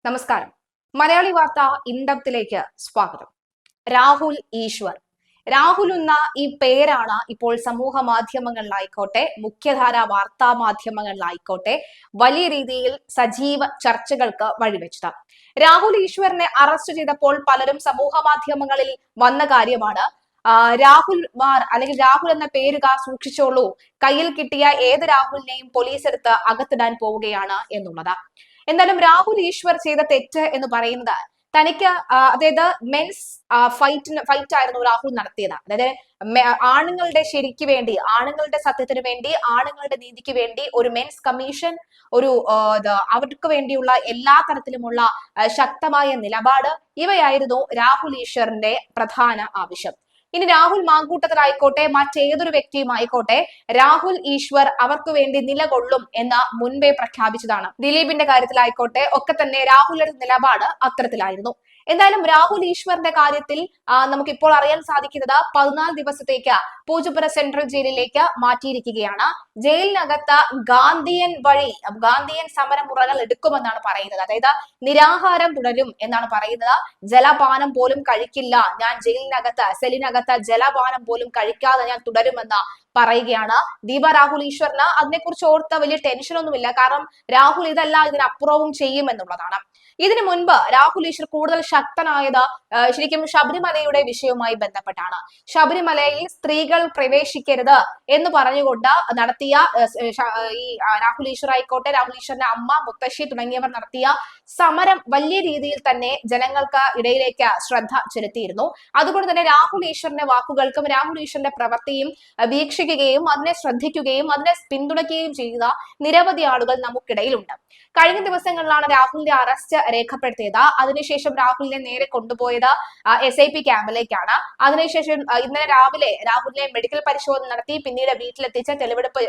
നമസ്കാരം. മലയാളി വാർത്ത ഇൻഡപ്തിലേക്ക് സ്വാഗതം. രാഹുൽ ഈശ്വർ. രാഹുൽ എന്ന ഈ പേരാണ് ഇപ്പോൾ സമൂഹ മാധ്യമങ്ങളിലായിക്കോട്ടെ, മുഖ്യധാര വാർത്താ മാധ്യമങ്ങളിലായിക്കോട്ടെ വലിയ രീതിയിൽ സജീവ ചർച്ചകൾക്ക് വഴിവെച്ചത്. രാഹുൽ ഈശ്വറിനെ അറസ്റ്റ് ചെയ്തപ്പോൾ പലരും സമൂഹ മാധ്യമങ്ങളിൽ വന്ന കാര്യമാണ് രാഹുൽ മാർ അല്ലെങ്കിൽ രാഹുൽ എന്ന പേരുക സൂക്ഷിച്ചോളൂ, കയ്യിൽ കിട്ടിയ ഏത് രാഹുലിനെയും പോലീസ് എടുത്ത് അകത്തിടാൻ പോവുകയാണ് എന്നുള്ളത്. എന്നാലും രാഹുൽ ഈശ്വർ ചെയ്ത തെറ്റ് എന്ന് പറയുന്നത് തനിക്ക് അതായത് മെൻസ് ഫൈറ്റ് ആയിരുന്നു രാഹുൽ നടത്തിയത്. അതായത് ആണുങ്ങളുടെ ശരിക്ക് വേണ്ടി, ആണുങ്ങളുടെ സത്യത്തിന് വേണ്ടി, ആണുങ്ങളുടെ നീതിക്ക് വേണ്ടി ഒരു മെൻസ് കമ്മീഷൻ, ഒരു അവർക്ക് വേണ്ടിയുള്ള എല്ലാ തരത്തിലുമുള്ള ശക്തമായ നിലപാട്, ഇവയായിരുന്നു രാഹുൽ ഈശ്വറിന്റെ പ്രധാന ആവശ്യം. ഇനി രാഹുൽ മാങ്കൂട്ടത്തിലായിക്കോട്ടെ, മറ്റേതൊരു വ്യക്തിയും ആയിക്കോട്ടെ, രാഹുൽ ഈശ്വർ അവർക്ക് വേണ്ടി നിലകൊള്ളും എന്ന് മുൻപേ പ്രഖ്യാപിച്ചതാണ്. ദിലീപിന്റെ കാര്യത്തിലായിക്കോട്ടെ ഒക്കെ തന്നെ രാഹുലിന്റെ നിലപാട് അത്തരത്തിലായിരുന്നു. എന്തായാലും രാഹുൽ ഈശ്വറിന്റെ കാര്യത്തിൽ നമുക്കിപ്പോൾ അറിയാൻ സാധിക്കുന്നത് 14 ദിവസത്തേക്ക് പൂജപ്പുര സെൻട്രൽ ജയിലിലേക്ക് മാറ്റിയിരിക്കുകയാണ്. ജയിലിനകത്ത് ഗാന്ധിയൻ സമരമുറകൾ എടുക്കുമെന്നാണ് പറയുന്നത്. അതായത് നിരാഹാരം തുടരും എന്നാണ് പറയുന്നത്. ജലപാനം പോലും കഴിക്കില്ല, ഞാൻ ജയിലിനകത്ത് സെല്ലിനകത്ത് ജലപാനം പോലും കഴിക്കാതെ ഞാൻ തുടരുമെന്ന് പറയുകയാണ്. ദീപ രാഹുൽ ഈശ്വറിന് അതിനെക്കുറിച്ച് ഓർത്ത വലിയ ടെൻഷനൊന്നുമില്ല. കാരണം രാഹുൽ ഇതല്ല, ഇതിനപ്പുറവും ചെയ്യുമെന്നുള്ളതാണ്. ഇതിനു മുൻപ് രാഹുൽ ഈശ്വർ കൂടുതൽ ശക്തനായത് ശരിക്കും ശബരിമലയുടെ വിഷയവുമായി ബന്ധപ്പെട്ടാണ്. ശബരിമലയിൽ സ്ത്രീകൾ പ്രവേശിക്കരുത് എന്ന് പറഞ്ഞുകൊണ്ട് നടത്തിയ ഈ രാഹുൽ ഈശ്വർ ആയിക്കോട്ടെ, രാഹുൽ ഈശ്വറിന്റെ അമ്മ, മുത്തശ്ശി തുടങ്ങിയവർ നടത്തിയ സമരം വലിയ രീതിയിൽ തന്നെ ജനങ്ങൾക്ക് ഇടയിലേക്ക് ശ്രദ്ധ ചെലുത്തിയിരുന്നു. അതുകൊണ്ട് തന്നെ രാഹുൽ ഈശ്വറിന്റെ വാക്കുകൾക്കും രാഹുൽ ഈശ്വറിന്റെ പ്രവൃത്തിയും വീക്ഷിക്കുകയും അതിനെ ശ്രദ്ധിക്കുകയും അതിനെ പിന്തുണയ്ക്കുകയും ചെയ്ത നിരവധി ആളുകൾ നമുക്കിടയിലുണ്ട്. കഴിഞ്ഞ ദിവസങ്ങളിലാണ് രാഹുലിന്റെ അറസ്റ്റ് രേഖപ്പെടുത്തിയത്. അതിനുശേഷം രാഹുലിനെ നേരെ കൊണ്ടുപോയത് SIP ക്യാമ്പിലേക്കാണ്. അതിനുശേഷം ഇന്നലെ രാവിലെ രാഹുലിനെ മെഡിക്കൽ പരിശോധന നടത്തി പിന്നീട് വീട്ടിലെത്തിച്ച്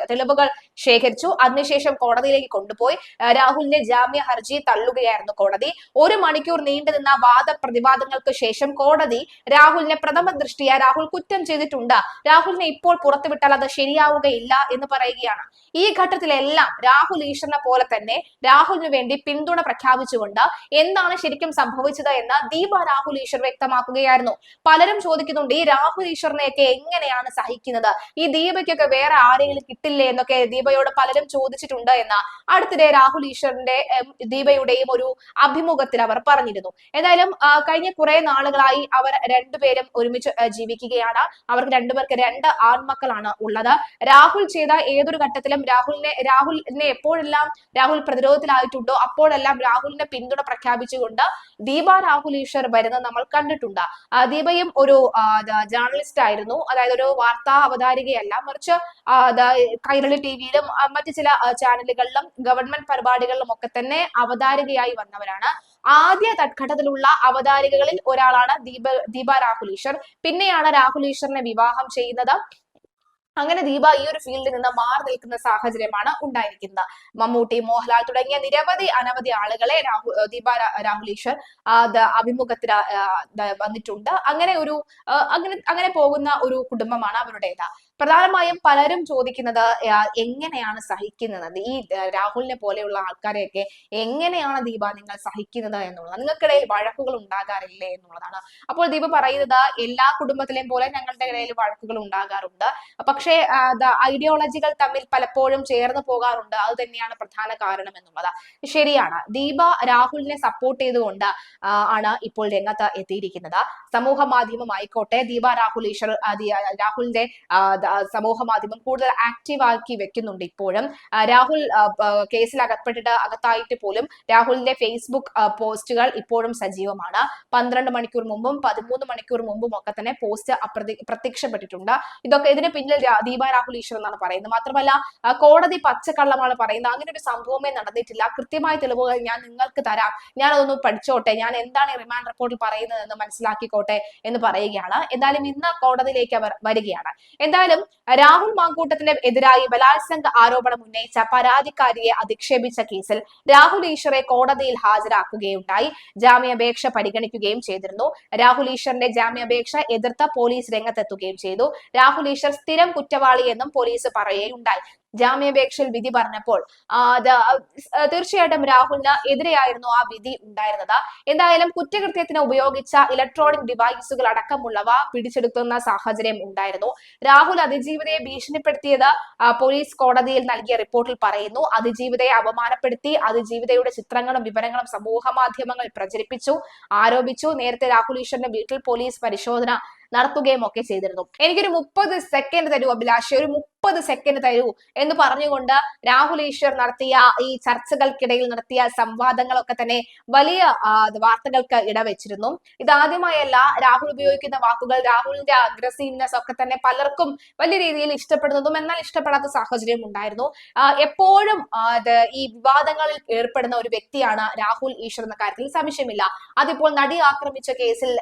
തെളിവുകൾ ശേഖരിച്ചു. അതിനുശേഷം കോടതിയിലേക്ക് കൊണ്ടുപോയി രാഹുലിന്റെ ജാമ്യ ഹർജി തള്ളുകയായിരുന്നു കോടതി. 1 മണിക്കൂർ നീണ്ടുനിന്ന വാദപ്രതിവാദങ്ങൾക്ക് ശേഷം കോടതി രാഹുലിനെ പ്രഥമ ദൃഷ്ടിയ രാഹുൽ കുറ്റം ചെയ്തിട്ടുണ്ട്, രാഹുലിനെ ഇപ്പോൾ പുറത്തുവിട്ടാൽ അത് ശരിയാവുകയില്ല എന്ന് പറയുകയാണ്. ഈ ഘട്ടത്തിലെല്ലാം രാഹുൽ ഈശ്വറിനെ പോലെ തന്നെ രാഹുലിന് വേണ്ടി പിന്തുണ പ്രഖ്യാപിച്ചുകൊണ്ട് എന്താണ് ശരിക്കും സംഭവിച്ചത് എന്ന് ദീപ രാഹുൽ ഈശ്വർ വ്യക്തമാക്കുകയായിരുന്നു. പലരും ചോദിക്കുന്നുണ്ട്, ഈ രാഹുൽ ഈശ്വറിനെയൊക്കെ എങ്ങനെയാണ് സഹിക്കുന്നത്, ഈ ദീപയ്ക്കൊക്കെ വേറെ ആരെങ്കിലും കിട്ടില്ലേ എന്നൊക്കെ ദീപയോട് പലരും ചോദിച്ചിട്ടുണ്ട് എന്ന് അടുത്തിടെ രാഹുൽ ഈശ്വറിന്റെ ദീപയുടെയും ഒരു അഭിമുഖത്തിൽ അവർ പറഞ്ഞിരുന്നു. എന്തായാലും കഴിഞ്ഞ കുറെ നാളുകളായി അവർ രണ്ടുപേരും ഒരുമിച്ച് ജീവിക്കുകയാണ്. അവർക്ക് രണ്ടുപേർക്ക് 2 ആൺമക്കളാണ് ഉള്ളത്. രാഹുൽ ചെയ്ത ഏതൊരു ഘട്ടത്തിലും രാഹുലിനെ എപ്പോഴെല്ലാം രാഹുൽ പ്രതിരോധത്തിലായിട്ടുണ്ടോ അപ്പോഴെല്ലാം രാഹുലിന്റെ പിന്തുണ പ്രഖ്യാപിച്ചുകൊണ്ട് ദീപ രാഹുൽ ഈശ്വർ വരുന്നത് നമ്മൾ കണ്ടിട്ടുണ്ട്. ദീപയും ഒരു ജേർണലിസ്റ്റ് ആയിരുന്നു. അതായത് ഒരു വാർത്താ അവതാരികയല്ല, മറിച്ച് കൈരളി TVയിലും മറ്റു ചില ചാനലുകളിലും ഗവൺമെന്റ് പരിപാടികളിലും ഒക്കെ തന്നെ അവതാരികയായി വന്നവരാണ്. ആദ്യ ഘട്ടത്തിലുള്ള അവതാരികകളിൽ ഒരാളാണ് ദീപ രാഹുൽ ഈശ്വർ. പിന്നെയാണ് രാഹുൽ ഈശ്വറിനെ വിവാഹം ചെയ്യുന്നത്. അങ്ങനെ ദീപ ഈ ഒരു ഫീൽഡിൽ നിന്ന് മാറി നിൽക്കുന്ന സാഹചര്യമാണ് ഉണ്ടായിരിക്കുന്നത്. മമ്മൂട്ടി, മോഹൻലാൽ തുടങ്ങിയ അനവധി ആളുകളെ ദീപ രാഹുൽ ഈശ്വർ അഭിമുഖത്തിന് വന്നിട്ടുണ്ട്. അങ്ങനെ പോകുന്ന ഒരു കുടുംബമാണ് അവരുടേത്. പ്രധാനമായും പലരും ചോദിക്കുന്നത് എങ്ങനെയാണ് സഹിക്കുന്നത്, ഈ രാഹുലിനെ പോലെയുള്ള ആൾക്കാരെയൊക്കെ എങ്ങനെയാണ് ദീപ നിങ്ങൾ സഹിക്കുന്നത് എന്നുള്ളത്, നിങ്ങൾക്കിടയിൽ വഴക്കുകൾ ഉണ്ടാകാറില്ലേ എന്നുള്ളതാണ്. അപ്പോൾ ദീപ പറയുന്നത് എല്ലാ കുടുംബത്തിലെയും പോലെ ഞങ്ങളുടെ ഇടയിൽ വഴക്കുകൾ ഉണ്ടാകാറുണ്ട്, പക്ഷേ ഐഡിയോളജികൾ തമ്മിൽ പലപ്പോഴും ചേർന്ന് പോകാറുണ്ട്, അത് തന്നെയാണ് പ്രധാന കാരണം എന്നുള്ളത് ശരിയാണ്. ദീപ രാഹുലിനെ സപ്പോർട്ട് ചെയ്തുകൊണ്ട് ആണ് ഇപ്പോൾ രംഗത്ത് എത്തിയിരിക്കുന്നത്. സമൂഹ മാധ്യമമായിക്കോട്ടെ, ദീപ രാഹുൽ ഈശ്വർ രാഹുലിന്റെ സമൂഹ മാധ്യമം കൂടുതൽ ആക്റ്റീവ് ആക്കി വെക്കുന്നുണ്ട്. ഇപ്പോഴും രാഹുൽ കേസിൽ അകത്തായിട്ട് പോലും രാഹുലിന്റെ ഫേസ്ബുക്ക് പോസ്റ്റുകൾ ഇപ്പോഴും സജീവമാണ്. 12 മണിക്കൂർ മുമ്പും 13 മണിക്കൂർ മുമ്പും ഒക്കെ തന്നെ പോസ്റ്റ് പ്രത്യക്ഷപ്പെട്ടിട്ടുണ്ട്. ഇതിന് പിന്നിൽ ദീപ രാഹുൽ ഈശ്വർ എന്നാണ് പറയുന്നത്. മാത്രമല്ല കോടതി പച്ചക്കള്ളമാണ് പറയുന്നത്, അങ്ങനെ ഒരു സംഭവമേ നടന്നിട്ടില്ല, കൃത്യമായ തെളിവുകൾ ഞാൻ നിങ്ങൾക്ക് തരാം, ഞാൻ അതൊന്ന് പഠിച്ചോട്ടെ, ഞാൻ എന്താണ് റിമാൻഡ് റിപ്പോർട്ടിൽ പറയുന്നത് എന്ന് മനസ്സിലാക്കിക്കോട്ടെ എന്ന് പറയുകയാണ്. എന്തായാലും ഇന്ന് കോടതിയിലേക്ക് അവർ വരികയാണ്. എന്തായാലും രാഹുൽ മാങ്കൂട്ടത്തിന് എതിരായി ബലാത്സംഗ ആരോപണം ഉന്നയിച്ച പരാതിക്കാരിയെ അധിക്ഷേപിച്ച കേസിൽ രാഹുൽ ഈശ്വറെ കോടതിയിൽ ഹാജരാക്കുകയുണ്ടായി. ജാമ്യാപേക്ഷ പരിഗണിക്കുകയും ചെയ്തിരുന്നു. രാഹുൽ ഈശ്വറിന്റെ ജാമ്യാപേക്ഷ എതിർത്ത പോലീസ് രംഗത്തെത്തുകയും ചെയ്തു. രാഹുൽ ഈശ്വർ സ്ഥിരം കുറ്റവാളി എന്നും പോലീസ് പറയുകയുണ്ടായി. ജാമ്യാപേക്ഷയിൽ വിധി പറഞ്ഞപ്പോൾ തീർച്ചയായിട്ടും രാഹുലിന് എതിരെയായിരുന്നു ആ വിധി ഉണ്ടായിരുന്നത്. എന്തായാലും കുറ്റകൃത്യത്തിന് ഉപയോഗിച്ച ഇലക്ട്രോണിക് ഡിവൈസുകൾ അടക്കമുള്ളവ പിടിച്ചെടുക്കുന്ന സാഹചര്യം ഉണ്ടായിരുന്നു. രാഹുൽ അതിജീവിതയെ ഭീഷണിപ്പെടുത്തിയത് പോലീസ് കോടതിയിൽ നൽകിയ റിപ്പോർട്ടിൽ പറയുന്നു. അതിജീവിതയെ അപമാനപ്പെടുത്തി, അതിജീവിതയുടെ ചിത്രങ്ങളും വിവരങ്ങളും സമൂഹ മാധ്യമങ്ങളിൽ പ്രചരിപ്പിച്ചു, ആരോപിച്ചു. നേരത്തെ രാഹുൽ ഈശ്വറിന്റെ വീട്ടിൽ പോലീസ് പരിശോധന നടത്തുകയും ഒക്കെ ചെയ്തിരുന്നു. എനിക്കൊരു 30 സെക്കൻഡ് തരൂ അഭിലാഷ്, ഒരു 30 സെക്കൻഡ് തരൂ എന്ന് പറഞ്ഞുകൊണ്ട് രാഹുൽ ഈശ്വർ നടത്തിയ ഈ ചർച്ചകൾക്കിടയിൽ നടത്തിയ സംവാദങ്ങളൊക്കെ തന്നെ വലിയ വാർത്തകൾക്ക് ഇടവെച്ചിരുന്നു. ഇതാദ്യമായല്ല രാഹുൽ ഉപയോഗിക്കുന്ന വാക്കുകൾ, രാഹുലിന്റെ അഗ്രസീവ്നെസ് ഒക്കെ തന്നെ പലർക്കും വലിയ രീതിയിൽ ഇഷ്ടപ്പെടുന്നതും എന്നാൽ ഇഷ്ടപ്പെടാത്ത സാഹചര്യം ഉണ്ടായിരുന്നു. എപ്പോഴും ഈ വിവാദങ്ങളിൽ ഏർപ്പെടുന്ന ഒരു വ്യക്തിയാണ് രാഹുൽ ഈശ്വർ എന്ന കാര്യത്തിൽ സംശയമില്ല. അതിപ്പോൾ നടി ആക്രമിച്ച കേസിൽ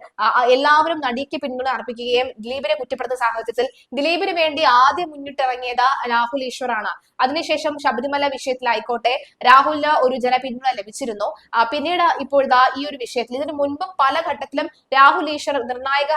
എല്ലാവരും നടിക്ക് പിന്തുണ അർപ്പിക്കുകയും ദിലീപിനെ കുറ്റപ്പെടുത്തുന്ന സാഹചര്യത്തിൽ ദിലീപിന് വേണ്ടി ആദ്യം മുന്നിട്ടിറങ്ങിയത് രാഹുൽ ഈശ്വറാണ്. അതിനുശേഷം ശബരിമല വിഷയത്തിലായിക്കോട്ടെ രാഹുലിന് ഒരു ജനപിന്തുണ ലഭിച്ചിരുന്നു. പിന്നീട് ഇപ്പോഴത്തെ ഈ ഒരു വിഷയത്തിൽ ഇതിനു മുൻപും പല ഘട്ടത്തിലും രാഹുൽ ഈശ്വർ നിർണായക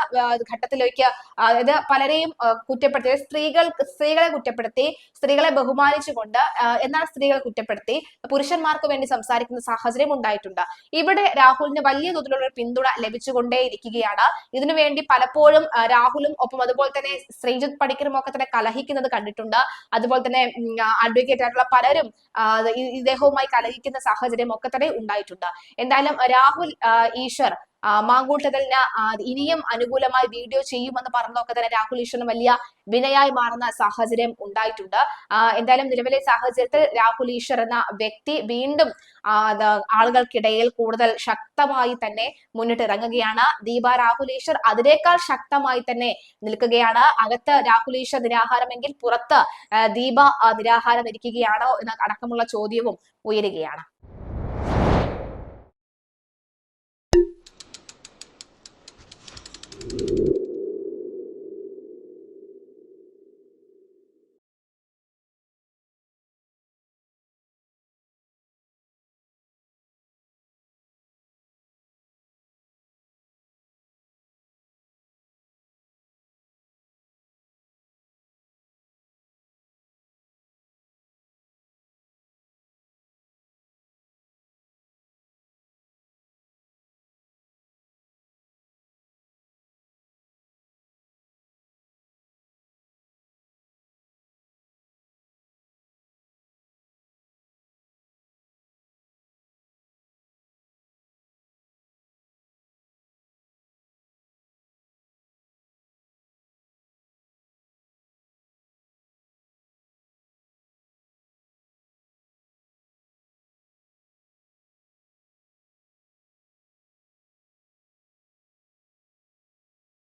ഘട്ടത്തിലേക്ക് അതായത് പലരെയും കുറ്റപ്പെടുത്തി, സ്ത്രീകളെ കുറ്റപ്പെടുത്തി, സ്ത്രീകളെ ബഹുമാനിച്ചുകൊണ്ട് എന്നാൽ സ്ത്രീകളെ കുറ്റപ്പെടുത്തി പുരുഷന്മാർക്ക് വേണ്ടി സംസാരിക്കുന്ന സാഹചര്യം ഉണ്ടായിട്ടുണ്ട്. ഇവിടെ രാഹുലിന് വലിയ തോതിലുള്ള പിന്തുണ ലഭിച്ചുകൊണ്ടേയിരിക്കുകയാണ്. ഇതിനുവേണ്ടി പലപ്പോഴും രാഹുലും ഒപ്പം അതുപോലെ തന്നെ ശ്രീജിത്ത് പണിക്കരും ഒക്കെ തന്നെ കലഹിക്കുന്നത് കണ്ടിട്ടുണ്ട്. അതുപോലെ തന്നെ അഡ്വക്കേറ്റ് ആയിട്ടുള്ള പലരും ഇദ്ദേഹവുമായി കലഹിക്കുന്ന സാഹചര്യം ഒക്കെ തന്നെ ഉണ്ടായിട്ടുണ്ട്. എന്തായാലും രാഹുൽ ഈശ്വർ മാങ്കൂട്ടലിന് ഇനിയും അനുകൂലമായി വീഡിയോ ചെയ്യുമെന്ന് പറഞ്ഞതൊക്കെ തന്നെ രാഹുൽ ഈശ്വറിന് വലിയ വിനയായി മാറുന്ന സാഹചര്യം ഉണ്ടായിട്ടുണ്ട്. എന്തായാലും നിലവിലെ സാഹചര്യത്തിൽ രാഹുൽ ഈശ്വർ എന്ന വ്യക്തി വീണ്ടും ആളുകൾക്കിടയിൽ കൂടുതൽ ശക്തമായി തന്നെ മുന്നിട്ടിറങ്ങുകയാണ്. ദീപ രാഹുൽ ഈശ്വർ അതിനേക്കാൾ ശക്തമായി തന്നെ നിൽക്കുകയാണ്. അകത്ത് രാഹുൽ ഈശ്വർ നിരാഹാരമെങ്കിൽ പുറത്ത് ദീപ നിരാഹാരം ഇരിക്കുകയാണോ എന്ന അടക്കമുള്ള ചോദ്യവും ഉയരുകയാണ്.